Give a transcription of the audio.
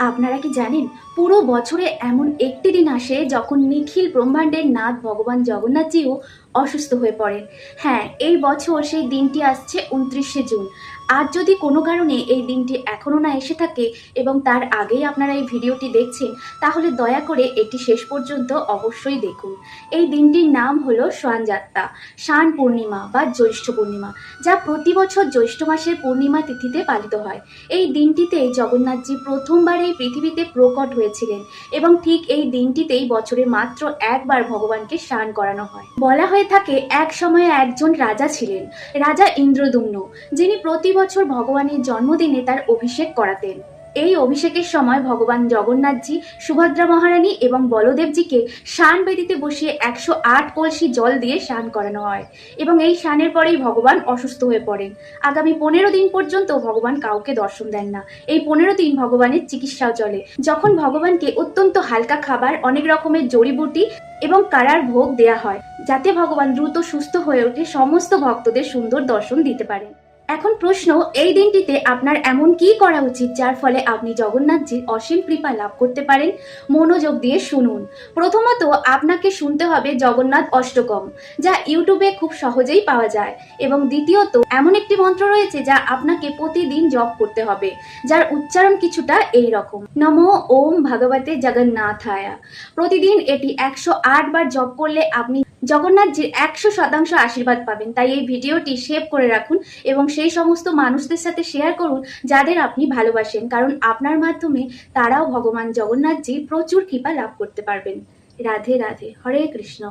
আপনারা কি জানেন পুরো বছরে এমন একটি দিন আসে যখন নিখিল ব্রহ্মাণ্ডের নাথ ভগবান জগন্নাথজিও অসুস্থ হয়ে পড়েন। হ্যাঁ, এই বছর সেই দিনটি আসছে 29শে জুন। আজ যদি কোনো কারণে এই দিনটি এখনও না এসে থাকে এবং তার আগেই আপনারা এই ভিডিওটি দেখছেন, তাহলে দয়া করে এটি শেষ পর্যন্ত অবশ্যই দেখুন। এই দিনটির নাম হলো শানযাত্রা, শান পূর্ণিমা বা জ্যৈষ্ঠ পূর্ণিমা, যা প্রতি বছর জ্যৈষ্ঠ মাসের পূর্ণিমা তিথিতে পালিত হয়। এই দিনটিতেই জগন্নাথজি প্রথমবার এই পৃথিবীতে প্রকট হয়েছিলেন এবং ঠিক এই দিনটিতেই বছরে মাত্র একবার ভগবানকে স্নান করানো হয়। বলা হয়ে থাকে এক সময়ে একজন রাজা ছিলেন, রাজা ইন্দ্রদুম্ন, যিনি প্রতি বছর ভগবানের জন্মদিনে তার অভিষেক করাতেন। এই অভিষেকের সময় ভগবান জগন্নাথজি, সুভদ্রা মহারানী এবং বলদেবজিকে শান বেদিতে বসিয়ে 108 কলসি জল দিয়ে স্নান করানো হয় এবং এই স্নানের পরেই ভগবান অসুস্থ হয়ে পড়েন। আগামী 15 দিন পর্যন্ত ভগবান কাউকে দর্শন দেন না। এই 15 দিন ভগবানের চিকিৎসাও চলে, যখন ভগবানকে অত্যন্ত হালকা খাবার, অনেক রকমের জড়িবুটি এবং কারার ভোগ দেয়া হয়, যাতে ভগবান দ্রুত সুস্থ হয়ে ওঠে, সমস্ত ভক্তদের সুন্দর দর্শন দিতে পারেন। এখন প্রশ্ন, এই দিনটিতে আপনার এমন কি করা উচিত যার ফলে আপনি জগন্নাথজির অসীম কৃপা লাভ করতে পারেন? মনোযোগ দিয়ে শুনুন। প্রথমত, আপনাকে শুনতে হবে জগন্নাথ অষ্টকম, যা ইউটিউবে খুব সহজেই পাওয়া যায়। এবং দ্বিতীয়ত, এমন একটি মন্ত্র রয়েছে যা আপনাকে প্রতিদিন জপ করতে হবে, যার উচ্চারণ কিছুটা এই রকম: নমো ওম ভগবতে জগন্নাথায়। প্রতিদিন এটি 108 বার জপ করলে আপনি জগন্নাথজির 100% আশীর্বাদ পাবেন। তাই এই ভিডিওটি সেভ করে রাখুন এবং সেই সমস্ত মানুষদের সাথে শেয়ার করুন যাদের আপনি ভালোবাসেন, কারণ আপনার মাধ্যমে তারাও ভগবান জগন্নাথজির প্রচুর কৃপা লাভ করতে পারবেন। রাধে রাধে, হরে কৃষ্ণ।